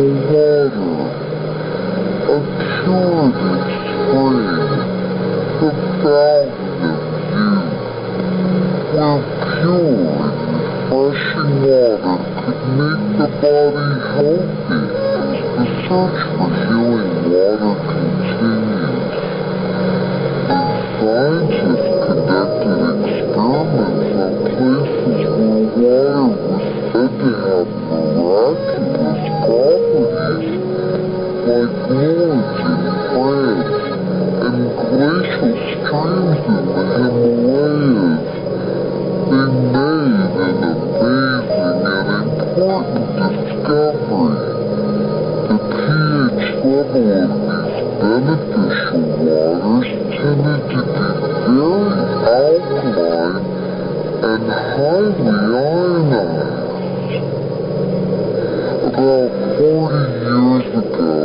water, a purity spring, the fountain of youth, where pure and refreshing water could make the body healthy. The search for healing water continues, and scientists conducted experiments on places where water was said to have miraculous properties, like woods in France and glacial streams in the Himalayas. They made an amazing and important discovery. The pH level of these beneficial waters tended to be very alkaline and highly ionized. About 40 years ago,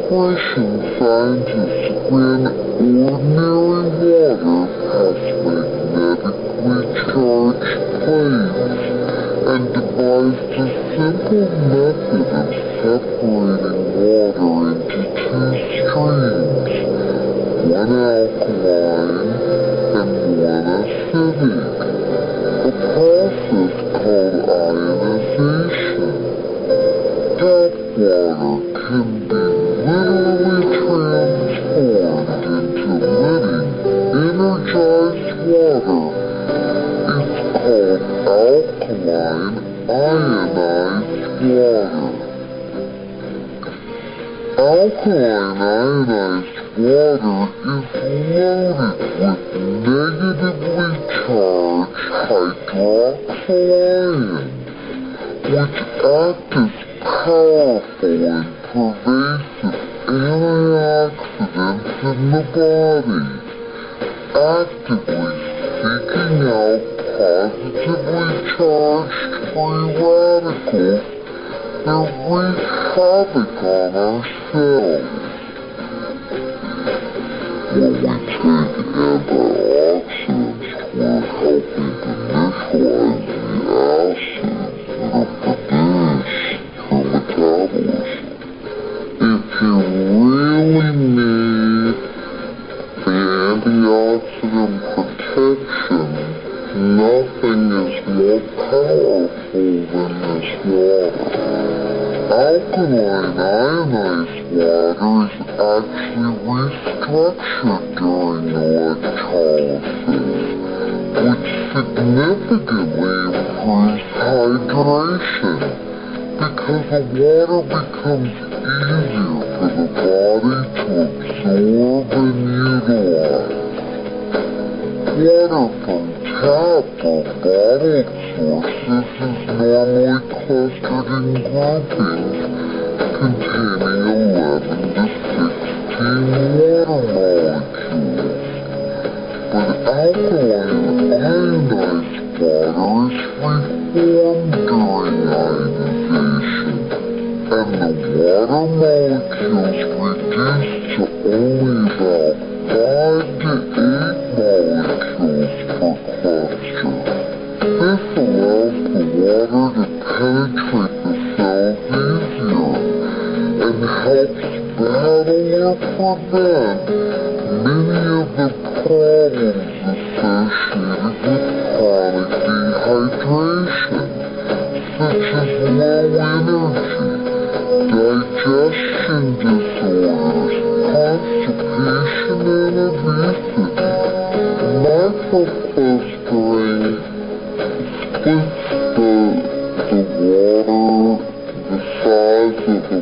Russian scientists ran ordinary water past magnetically charged plates and devised a simple method of separating water into two streams, one alkaline and one acidic, a process called ionization. Tap water can be literally transformed into living, energized water. It's called alkaline ionized water. Alkaline ionized water is loaded with negatively charged hydroxyl ions, which act as powerful and pervasive antioxidants in the body, actively seeking out positively charged free radicals that wreak havoc on our cells. When we take antioxidants, we're helping to neutralize the acids that are produced through metabolism. If you really need the antioxidant protection, nothing is more powerful than this water. Alkaline ionized water is actually restructured during electrolysis, which significantly improves hydration, because the water becomes easier for the body to absorb and utilize. Water from tap or bottled sources is normally clustered in groupings containing 11 to 16 water molecules. But alkaline ionized water is reformed during ionization, and the water molecules reduce to only about 5 to 8 molecules per cluster. This allows the water to penetrate the cells easier and helps battle or prevent many of the problems associated with chronic dehydration, such as low energy, digestion disorders, constipation, and obesity. Microclustering splits the size of the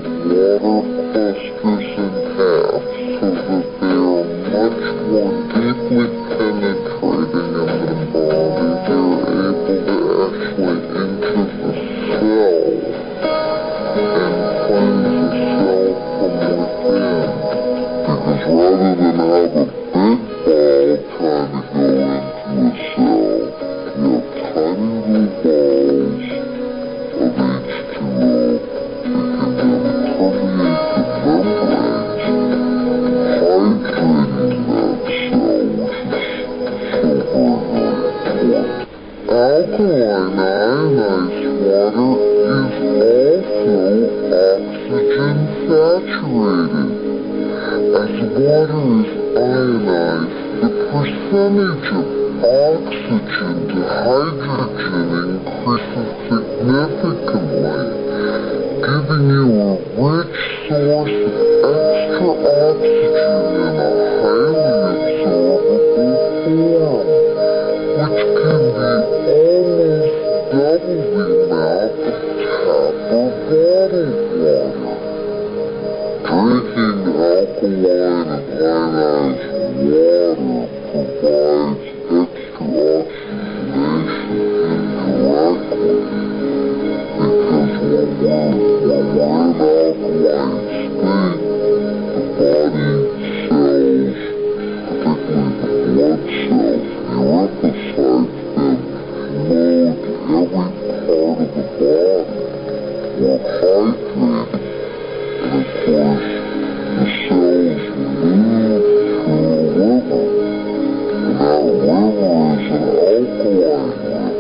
water clusters in half so that they are much more deeply penetrating in the body. They're able to actually enter the cell and cleanse the cell from percentage of oxygen to hydrogen increases significantly, giving you a rich source of extra oxygen in a highly absorbable form, which can be almost double the amount of tap or bottled water. Drinking alkaline and ionized water provides extra oxygenation indirectly, because when we're in alkaline state, the body cells, particularly the blood cells, erythrocytes, then flow to every part of the body. We're hydrated, and of course, the cells move through a river, and that river is an alkaline river.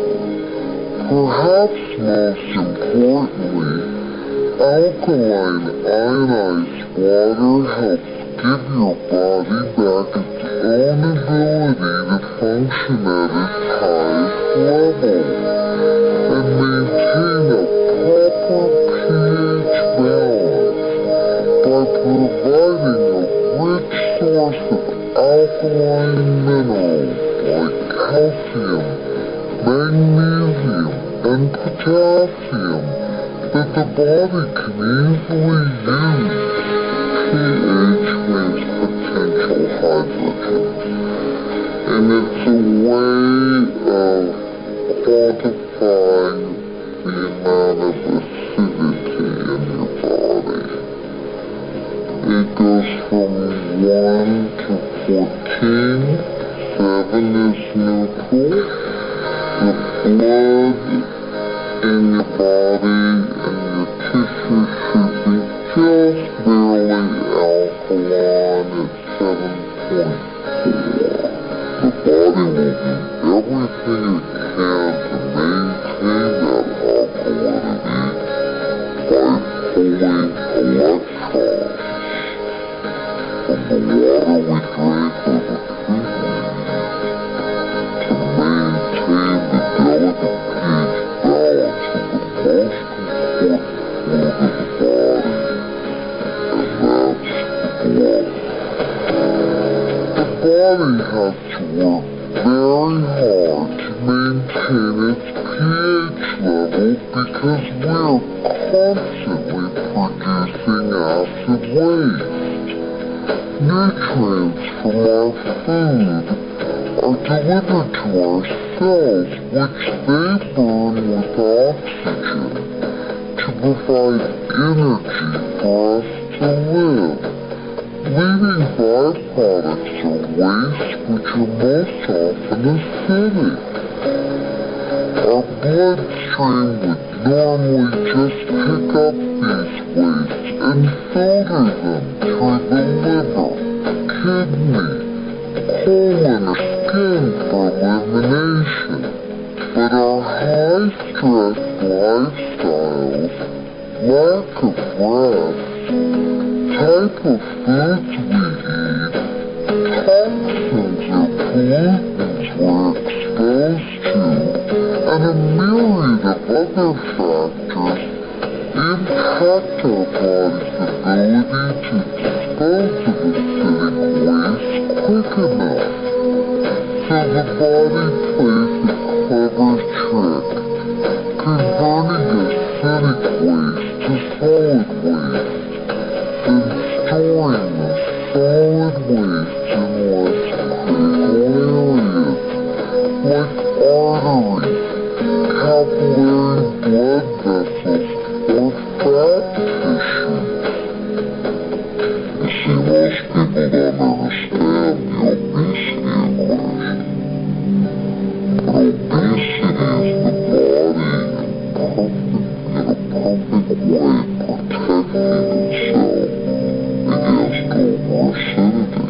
Perhaps most importantly, alkaline ionized water helps give your body back its own ability to function at its highest level and maintain a proper pH balance by providing a rich source of alkaline minerals like calcium, magnesium, and potassium that the body can easily use. pH means potential hydrogen, and it's a way of quantifying the amount of acidity in your body. It goes from 1 to 14. 7 is neutral. The blood in your body and your tissues should be just barely alkaline at 7.4. The body will do everything it can to maintain that alkalinity by pulling electrons from the water we drink or the food we eat to maintain the delicate pH balance of the most important fluid of the body, and that's the blood. The body has to work very hard to maintain its pH level because we're constantly producing acid waste. Nutrients from our food are delivered to our cells, which they burn with oxygen to provide energy for us to live. Leading byproducts are waste, which are most often acidic. Our bloodstream would normally just pick up these wastes and filter them through the liver, kidney, colon, or skin for elimination. But our high-stress lifestyles, lack of rest, type of foods we eat, toxins or pollutants we're exposed to, and a myriad of other factors impact our body's ability to dispose of acidic waste quick enough. So the body plays a clever trick, converting acidic waste to solid waste, then storing the solid waste in less critical areas, like arteries, capillary blood vessels, or fat tissue. You see, most people don't understand the obesity equation. But obesity is the body in a perfect way protecting itself against over-acidity.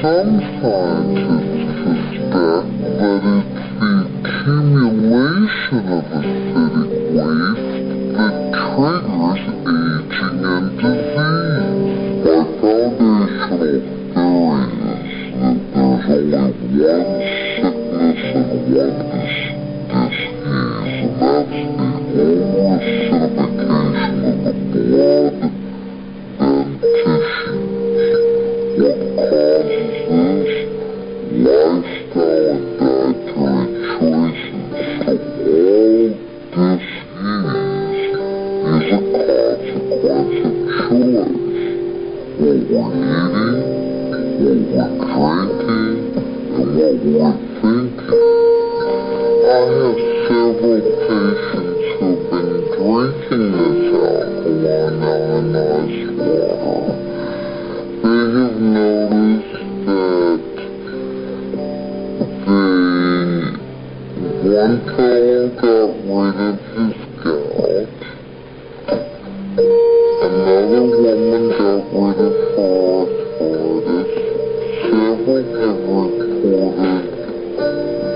Some scientists suspect that it's the accumulation of acidic waste that triggers aging and disease. My foundational theory is that there's only one acidification of the blood and tissues. What causes this? Lifestyle and dietary choices. So all disease is a consequence of choice. What we're eating, what we're drinking, and what we're thinking. I have several patients who've been drinking this alkaline ionized water. They have noticed that one fellow got rid of his gout, another woman got rid of her arthritis, several have reported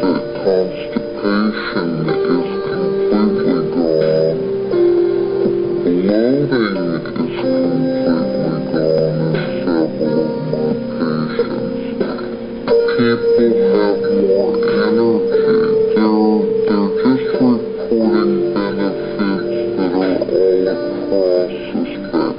that constipation is completely gone, bloating is completely gone in several of my patients. People have more energy. They're just reporting benefits that are all across the spectrum.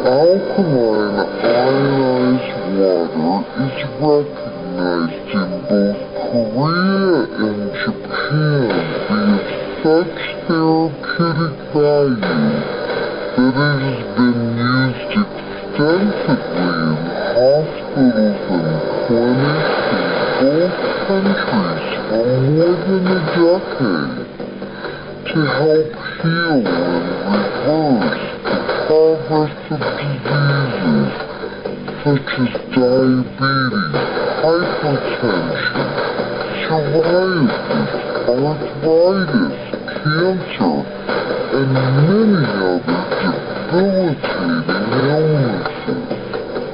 Alkaline ionized water is recognized in both Korea and Japan via such therapeutic value that it has been used extensively in hospitals and clinics in both countries for more than a decade to help heal and reverse the progressive diseases such as diabetes, hypertension, psoriasis, arthritis, cancer, and many other debilitating illnesses.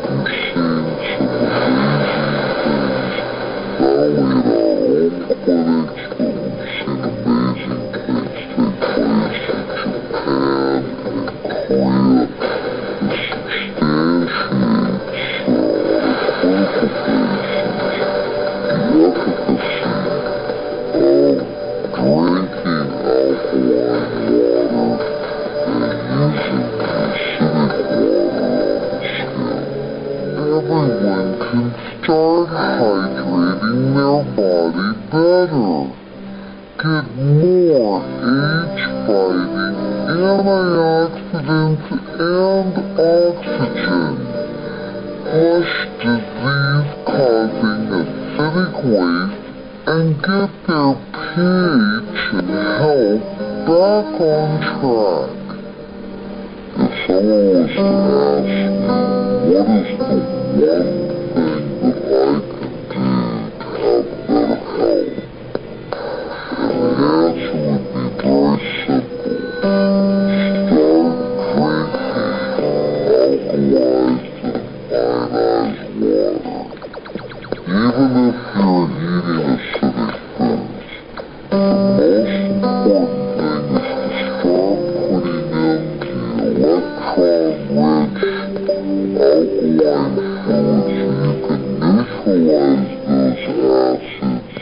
We're seeing some amazing things, not only at our own clinics, but we've seen amazing things take place in Japan and Korea that substantiates the efficacy of drinking alkaline water and using acidic water on the skin. Everyone can start hydrating their body better. Get more age-fighting antioxidants and oxygen. Flush disease-causing acidic waste and get their pH and health back on track. If someone was to ask me, what is the one thing that I can do to have better health? And the answer would be very simple. Start drinking alkalized and ionized water. Even if you're eating acidic foods, the most important thing is to start putting in the electron-rich alkaline fluid so you can neutralize those acids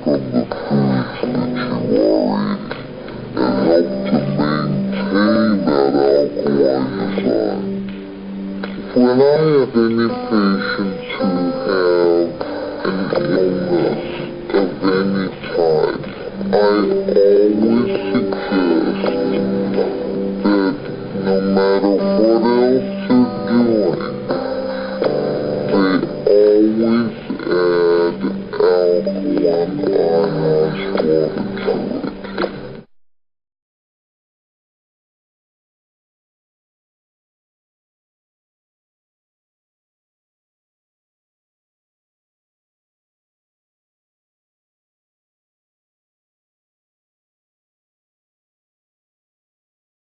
from the foods that you are eating and help to maintain that alkaline design. When I have any patients who have an illness